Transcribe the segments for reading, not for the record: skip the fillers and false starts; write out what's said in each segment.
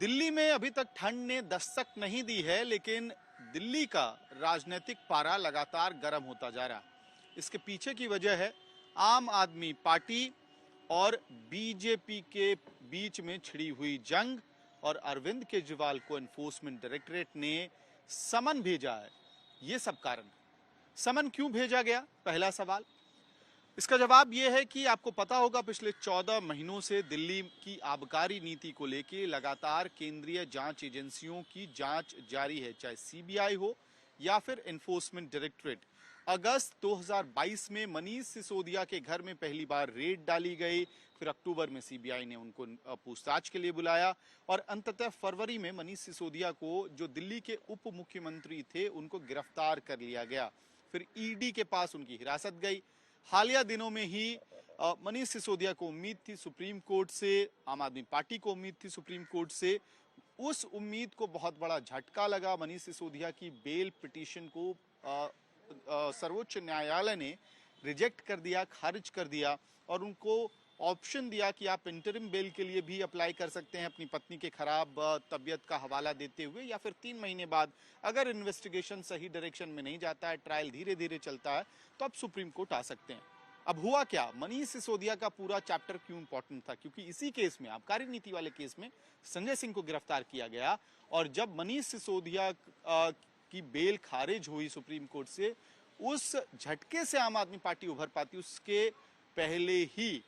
दिल्ली में अभी तक ठंड ने दस्तक नहीं दी है, लेकिन दिल्ली का राजनीतिक पारा लगातार गर्म होता जा रहा है। इसके पीछे की वजह है आम आदमी पार्टी और बीजेपी के बीच में छिड़ी हुई जंग, और अरविंद केजरीवाल को एनफोर्समेंट डायरेक्टरेट ने समन भेजा है। ये सब कारण है। समन क्यों भेजा गया, पहला सवाल। इसका जवाब यह है कि आपको पता होगा पिछले 14 महीनों से दिल्ली की आबकारी नीति को लेकर लगातार केंद्रीय जांच एजेंसियों की जांच जारी है, चाहे सीबीआई हो या फिर एनफोर्समेंट डायरेक्टरेट। अगस्त 2022 में मनीष सिसोदिया के घर में पहली बार रेड डाली गई, फिर अक्टूबर में सीबीआई ने उनको पूछताछ के लिए बुलाया, और अंततः फरवरी में मनीष सिसोदिया को, जो दिल्ली के उप मुख्यमंत्री थे, उनको गिरफ्तार कर लिया गया। फिर ईडी के पास उनकी हिरासत गई। हालिया दिनों में ही मनीष सिसोदिया को उम्मीद थी सुप्रीम कोर्ट से, आम आदमी पार्टी को उम्मीद थी सुप्रीम कोर्ट से। उस उम्मीद को बहुत बड़ा झटका लगा। मनीष सिसोदिया की बेल पिटीशन को सर्वोच्च न्यायालय ने रिजेक्ट कर दिया, खारिज कर दिया, और उनको ऑप्शन दिया कि आप इंटरिम बेल के लिए भी अप्लाई कर सकते हैं अपनी पत्नी के खराब तबीयत का हवाला देते हुए, या फिर 3 महीने बाद अगर इन्वेस्टिगेशन सही डायरेक्शन में नहीं जाता है, ट्रायल धीरे धीरे चलता है, तो आप सुप्रीम कोर्ट आ सकते हैं। अब हुआ क्या, मनीष सिसोदिया का पूरा चैप्टर क्यों इंपॉर्टेंट था? क्योंकि इसी केस में, आबकारी नीति वाले केस में, संजय सिंह को गिरफ्तार किया गया, और जब मनीष सिसोदिया की बेल खारिज हुई सुप्रीम कोर्ट से, उस झटके से आम आदमी पार्टी उभर पाती। उसके पहले ही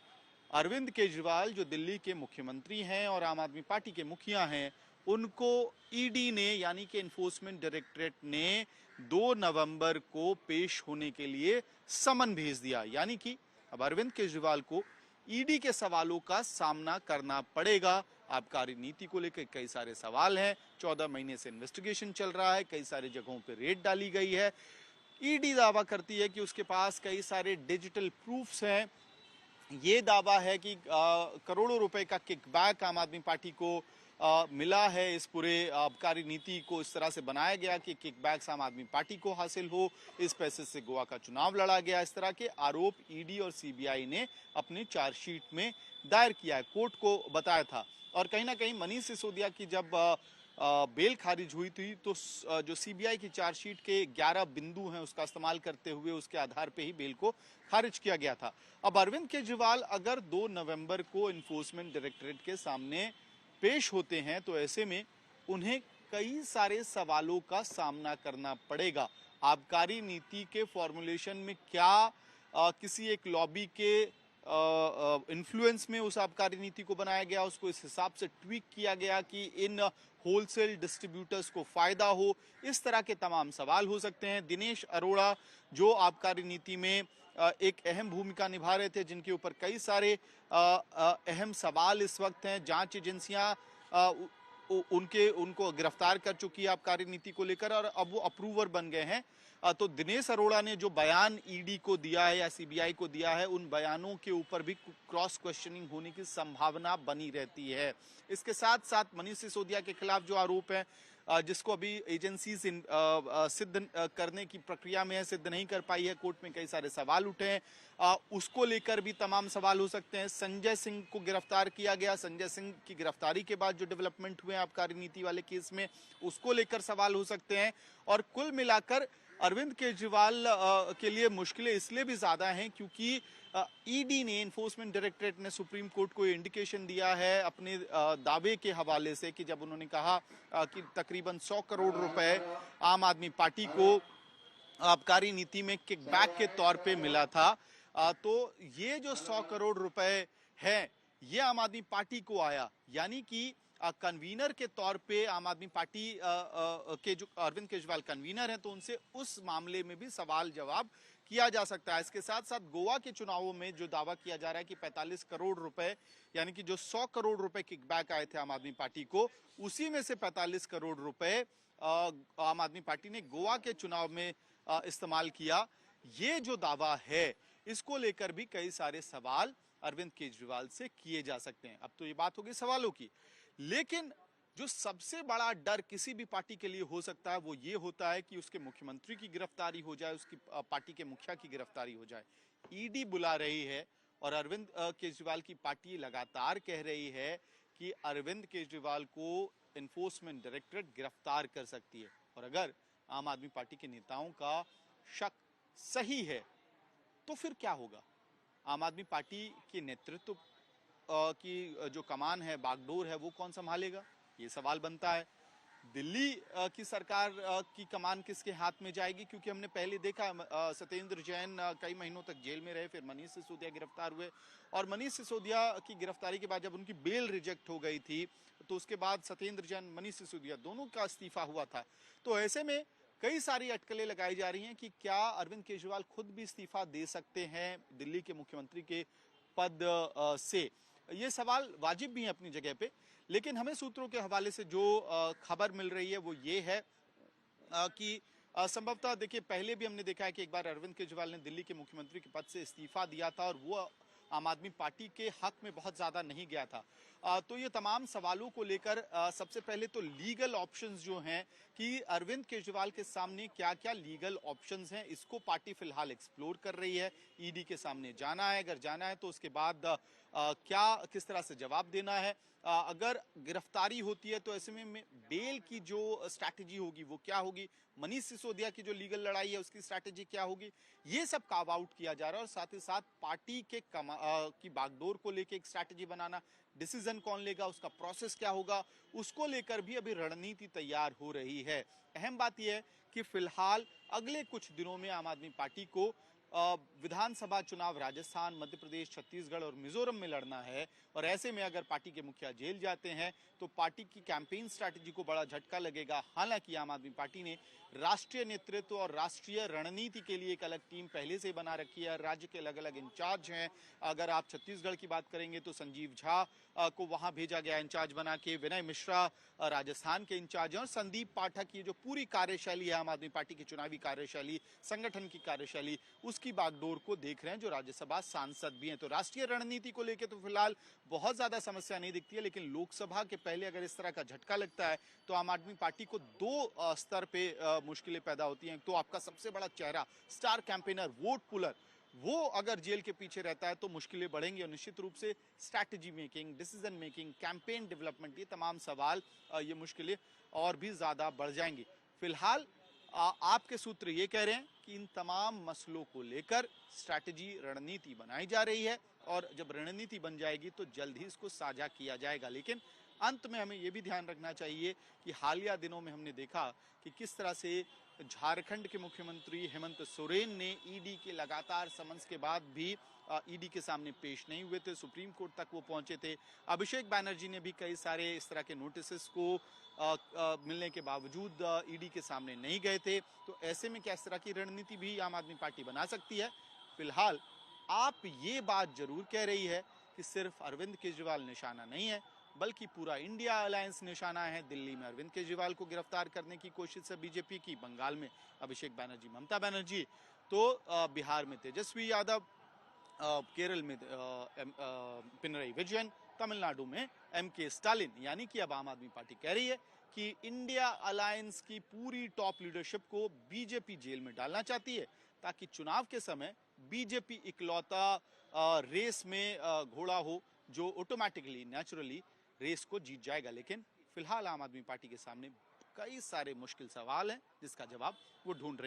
अरविंद केजरीवाल, जो दिल्ली के मुख्यमंत्री हैं और आम आदमी पार्टी के मुखिया हैं, उनको ईडी ने, यानी कि एनफोर्समेंट डायरेक्टरेट ने 2 नवंबर को पेश होने के लिए समन भेज दिया। यानी कि अब अरविंद केजरीवाल को ईडी के सवालों का सामना करना पड़ेगा। आबकारी नीति को लेकर कई सारे सवाल हैं, 14 महीने से इन्वेस्टिगेशन चल रहा है, कई सारी जगहों पर रेड डाली गई है। ईडी दावा करती है कि उसके पास कई सारे डिजिटल प्रूफ्स हैं। ये दावा है कि करोड़ों रुपए का किकबैक आम आदमी पार्टी को मिला है। इस पूरे आबकारी नीति को इस तरह से बनाया गया कि किकबैक्स आम आदमी पार्टी को हासिल हो, इस पैसे से गोवा का चुनाव लड़ा गया। इस तरह के आरोप ईडी और सीबीआई ने अपनी चार्जशीट में दायर किया है, कोर्ट को बताया था। और कहीं ना कहीं मनीष सिसोदिया की जब बेल खारिज हुई थी, तो जो सीबीआई की चार्जशीट के 11 बिंदु हैं, उसका इस्तेमाल करते हुए उसके आधार पे ही बेल को खारिज किया गया था। अब अरविंद केजरीवाल अगर 2 नवंबर को एनफोर्समेंट डायरेक्टरेट के सामने पेश होते हैं, तो ऐसे में उन्हें कई सारे सवालों का सामना करना पड़ेगा। आबकारी नीति के फॉर्मुलेशन में क्या किसी एक लॉबी के इन्फ्लुएंस में उस आबकारी नीति को बनाया गया, उसको इस हिसाब से ट्वीक किया गया कि इन होलसेल डिस्ट्रीब्यूटर्स को फायदा हो, इस तरह के तमाम सवाल हो सकते हैं। दिनेश अरोड़ा, जो आबकारी नीति में एक अहम भूमिका निभा रहे थे, जिनके ऊपर कई सारे अहम सवाल इस वक्त हैं, जांच एजेंसियां उनको गिरफ्तार कर चुकी है आबकारी नीति को लेकर, और अब वो अप्रूवर बन गए हैं। तो दिनेश अरोड़ा ने जो बयान ईडी को दिया है या सीबीआई को दिया है, उन बयानों के ऊपर भी क्रॉस क्वेश्चनिंग होने की संभावना बनी रहती है। इसके साथ साथ मनीष सिसोदिया के खिलाफ जो आरोप है, जिसको अभी एजेंसी सिद्ध करने की प्रक्रिया में है, सिद्ध नहीं कर पाई है, कोर्ट में कई सारे सवाल उठे हैं, उसको लेकर भी तमाम सवाल हो सकते हैं। संजय सिंह को गिरफ्तार किया गया, संजय सिंह की गिरफ्तारी के बाद जो डेवलपमेंट हुए आबकारी नीति वाले केस में, उसको लेकर सवाल हो सकते हैं। और कुल मिलाकर अरविंद केजरीवाल के लिए मुश्किलें इसलिए भी ज्यादा हैं क्योंकि ईडी ने, एनफोर्समेंट डायरेक्टरेट ने सुप्रीम कोर्ट को इंडिकेशन दिया है अपने दावे के हवाले से, कि जब उन्होंने कहा कि तकरीबन 100 करोड़ रुपए आम आदमी पार्टी को आबकारी नीति में किकबैक के तौर पे मिला था, तो ये जो 100 करोड़ रुपए है, ये आम आदमी पार्टी को आया। यानी कि कन्वीनर के तौर पे आम आदमी पार्टी के जो अरविंद केजरीवाल कन्वीनर हैं, तो उनसे उस मामले में भी सवाल जवाब किया जा सकता है। इसके साथ साथ गोवा के चुनावों में जो दावा किया जा रहा है कि 45 करोड़ रुपए, यानी कि जो 100 करोड़ रुपए किकबैक आए थे आम आदमी पार्टी को, उसी में से 45 करोड़ रुपए आम आदमी पार्टी ने गोवा के चुनाव में इस्तेमाल किया। ये जो दावा है, इसको लेकर भी कई सारे सवाल अरविंद केजरीवाल से किए जा सकते हैं। अब तो ये बात होगी सवालों की, लेकिन जो सबसे बड़ा डर किसी भी पार्टी के लिए हो सकता है, वो ये होता है कि उसके मुख्यमंत्री की गिरफ्तारी हो जाए, उसकी पार्टी के मुखिया की गिरफ्तारी हो जाए। ईडी बुला रही है और अरविंद केजरीवाल की पार्टी लगातार कह रही है कि अरविंद केजरीवाल को एनफोर्समेंट डायरेक्टरेट गिरफ्तार कर सकती है। और अगर आम आदमी पार्टी के नेताओं का शक सही है तो फिर क्या होगा? आम आदमी पार्टी के नेतृत्व की जो कमान है, बागडोर है, वो कौन संभालेगा? ये सवाल बनता है। दिल्ली की सरकार की कमान किसके हाथ में जाएगी? क्योंकि हमने पहले देखा सत्येंद्र जैन कई महीनों तक जेल में रहे, फिर मनीष सिसोदिया गिरफ्तार हुए और मनीष सिसोदिया की गिरफ्तारी के बाद जब उनकी बेल रिजेक्ट हो गई थी तो उसके बाद सत्येंद्र जैन, मनीष सिसोदिया दोनों का इस्तीफा हुआ था। तो ऐसे में कई सारी अटकलें लगाई जा रही हैं कि क्या अरविंद केजरीवाल खुद भी इस्तीफा दे सकते हैं दिल्ली के मुख्यमंत्री के पद से। ये सवाल वाजिब भी है अपनी जगह पे, लेकिन हमें सूत्रों के हवाले से जो खबर मिल रही है वो ये है कि संभवतः देखिए, पहले भी हमने देखा है कि एक बार अरविंद केजरीवाल ने दिल्ली के मुख्यमंत्री के पद से इस्तीफा दिया था और वो आम आदमी पार्टी के हक में बहुत ज्यादा नहीं गया था। तो ये तमाम सवालों को लेकर सबसे पहले तो लीगल ऑप्शंस जो हैं कि अरविंद केजरीवाल के सामने क्या क्या लीगल ऑप्शंस हैं, इसको पार्टी फिलहाल एक्सप्लोर कर रही है। ईडी के सामने जाना है, अगर जाना है तो उसके बाद क्या किस तरह से जवाब देना है। अगर गिरफ्तारी होती है तो ऐसे में बेल की जो स्ट्रैटेजी होगी वो क्या होगी, मनीष सिसोदिया की जो लीगल लड़ाई है उसकी स्ट्रैटेजी क्या होगी, ये सब कार्व आउट किया जा रहा है। और साथ ही साथ पार्टी के की बागडोर को लेकर एक स्ट्रैटेजी बनाना, डिसीजन कौन लेगा, उसका प्रोसेस क्या होगा, उसको लेकर भी अभी रणनीति तैयार हो रही है। अहम बात यह है कि फिलहाल अगले कुछ दिनों में आम आदमी पार्टी को विधानसभा चुनाव राजस्थान, मध्य प्रदेश, छत्तीसगढ़ और मिजोरम में लड़ना है। और ऐसे में अगर पार्टी के मुखिया जेल जाते हैं तो पार्टी की कैंपेन स्ट्रैटेजी को बड़ा झटका लगेगा। हालांकि आम आदमी पार्टी ने राष्ट्रीय नेतृत्व और राष्ट्रीय रणनीति के लिए एक अलग टीम पहले से बना रखी है। राज्य के अलग अलग इंचार्ज हैं। अगर आप छत्तीसगढ़ की बात करेंगे तो संजीव झा को वहां भेजा गया इंचार्ज बना के, विनय मिश्रा राजस्थान के इंचार्ज हैं और संदीप पाठक की जो पूरी कार्यशैली है आम आदमी पार्टी की चुनावी कार्यशैली, संगठन की कार्यशैली, उसकी बागडोर को देख रहे हैं, जो राज्यसभा सांसद भी हैं। तो राष्ट्रीय रणनीति को लेकर तो फिलहाल बहुत ज्यादा समस्या नहीं दिखती है, लेकिन लोकसभा के पहले अगर इस तरह का झटका लगता है तो आम आदमी पार्टी को दो स्तर पे मुश्किलें पैदा होती हैं। तो आपका सबसे बड़ा चेहरा, स्टार कैंपेनर, वोट पुलर, वो अगर जेल के पीछे रहता है तो मुश्किलें बढ़ेंगी और निश्चित रूप से strategy making, decision making, campaign development, ये तमाम सवाल, ये मुश्किलें और भी ज्यादा बढ़ जाएंगी। फिलहाल आपके सूत्र ये कह रहे हैं कि इन तमाम मसलों को लेकर स्ट्रैटेजी, रणनीति बनाई जा रही है और जब रणनीति बन जाएगी तो जल्द ही इसको साझा किया जाएगा। लेकिन अंत में हमें यह भी ध्यान रखना चाहिए कि हालिया दिनों में हमने देखा कि किस तरह से झारखंड के मुख्यमंत्री हेमंत सोरेन ने ईडी के लगातार समन्स के बाद भी ईडी के सामने पेश नहीं हुए थे, सुप्रीम कोर्ट तक वो पहुंचे थे। अभिषेक बैनर्जी ने भी कई सारे इस तरह के नोटिस को मिलने के बावजूद ईडी के सामने नहीं गए थे। तो ऐसे में क्या इस तरह की रणनीति भी आम आदमी पार्टी बना सकती है? फिलहाल आप ये बात जरूर कह रही है कि सिर्फ अरविंद केजरीवाल निशाना नहीं है, बल्कि पूरा इंडिया अलायंस निशाना है। दिल्ली में अरविंद केजरीवाल को गिरफ्तार करने की कोशिश है बीजेपी की, बंगाल में अभिषेक बैनर्जी, ममता बनर्जी, तो बिहार में तेजस्वी यादव, केरल में पिनरई विजयन, तमिलनाडु में एमके स्टालिन। यानी कि अब आम आदमी पार्टी कह रही है कि इंडिया अलायंस की पूरी टॉप लीडरशिप को बीजेपी जेल में डालना चाहती है, ताकि चुनाव के समय बीजेपी इकलौता रेस में घोड़ा हो जो ऑटोमेटिकली, नेचुरली रेस को जीत जाएगा। लेकिन फिलहाल आम आदमी पार्टी के सामने कई सारे मुश्किल सवाल हैं जिसका जवाब वो ढूंढ रहे हैं।